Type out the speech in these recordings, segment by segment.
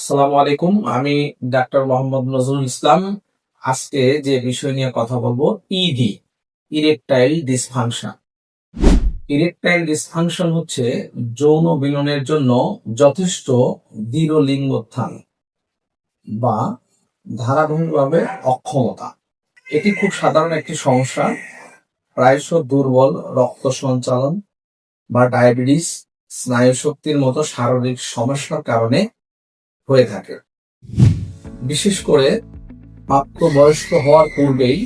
আসসালামু আলাইকুম। আমি ডাক্তার মোহাম্মদ নজরুল ইসলাম। আজকে যে বিষয় নিয়ে কথা বলবো, ED, erectile dysfunction. Erectile dysfunction হচ্ছে যৌন মিলনের জন্য যথেষ্ট দৃঢ় লিঙ্গোত্থান বা ধারাবাহিকভাবে অক্ষমতা। এটি খুব সাধারণ একটি সমস্যা, প্রায়শ দুর্বল রক্ত সঞ্চালন বা ডায়াবেটিস, স্নায়ু শক্তির মতো শারীরিক সমস্যার কারণে হয়ে থাকে। বিশেষ করে প্রাপ্তবয়স্ক হওয়ার পূর্বেই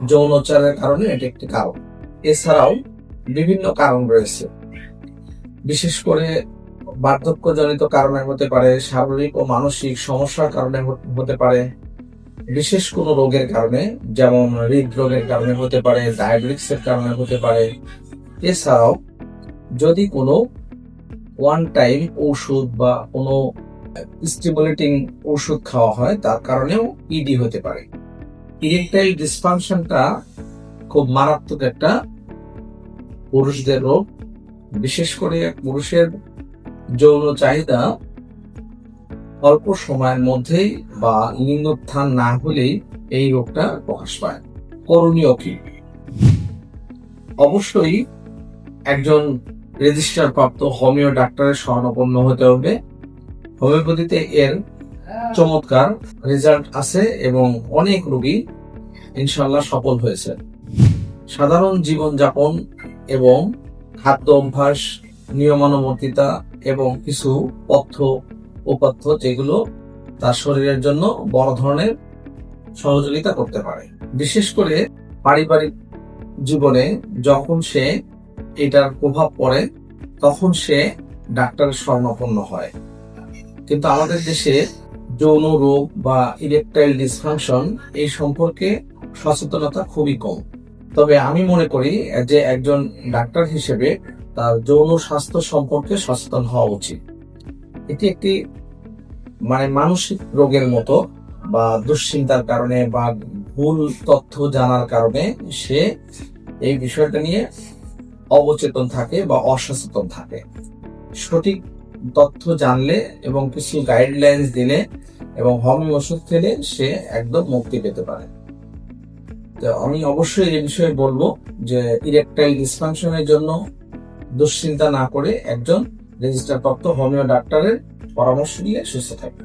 যৌনাচারের কারণে এটি একটি কারণ। এছাড়াও বিভিন্ন কারণ রয়েছে, বিশেষ করে বার্ধক্যজনিত কারণে হতে পারে, শারীরিক ও মানসিক সমস্যার কারণে হতে পারে, বিশেষ কোনো রোগের কারণে যেমন হৃদরোগের কারণে হতে পারে, ডায়াবেটিসের কারণে হতে পারে। এছাড়াও যদি কোনো ওয়ান টাইম ঔষধ বা কোনো স্টিমুলেটিং ওষুধ খাওয়া হয় তার কারণেও ইডি হতে পারে। ইরেকটাইল ডিসফাংশনটা খুব মারাত্মক একটা পুরুষদের রোগ। বিশেষ করে পুরুষের যৌন চাহিদা অল্প সময়ের মধ্যেই বা লিঙ্গোত্থান না হলেই এই রোগটা প্রকাশ পায়। করণীয় কি? অবশ্যই একজন রেজিস্টার প্রাপ্ত হোমিও ডাক্তারের শরণাপন্ন হতে হবে। হোমিওপ্যাথিতে এর চমৎকার রেজাল্ট আছে এবং অনেক রোগী ইনশাল্লাহ সফল হয়েছে। সাধারণ জীবনযাপন এবং খাদ্য অভ্যাস, নিয়মানুবর্তিতা এবং কিছু পথ্য উপাত্য যেগুলো তার শরীরের জন্য বড় ধরনের সহযোগিতা করতে পারে। বিশেষ করে পারিবারিক জীবনে যখন সে এটার প্রভাব পড়ে তখন সে ডাক্তারের শরণাপন্ন হয়। কিন্তু আমাদের দেশে যৌন রোগ বা ইরেকটাইল ডিসফাংশন এই সম্পর্কে সচেতনতা খুবই কম। তবে আমি মনে করি যে একজন ডাক্তার হিসেবে তার যৌন স্বাস্থ্য সম্পর্কে সচেতন হওয়া উচিত। এটি একটি মানসিক রোগের মতো, বা দুশ্চিন্তার কারণে বা ভুল তথ্য জানার কারণে সে এই বিষয়টা নিয়ে অবচেতন থাকে বা অসচেতন থাকে। সঠিক তথ্য জানলে এবং কিছু গাইডলাইন্স দিলে এবং হোমিও ওষুধ খেলে সে একদম মুক্তি পেতে পারে। তো আমি অবশ্যই এই বিষয়ে বলবো যে ইরেকটাইল ডিসফাংশনের জন্য দুশ্চিন্তা না করে একজন রেজিস্টার প্রাপ্ত হোমিও ডাক্তারের পরামর্শ নিয়ে সুস্থ থাকবে।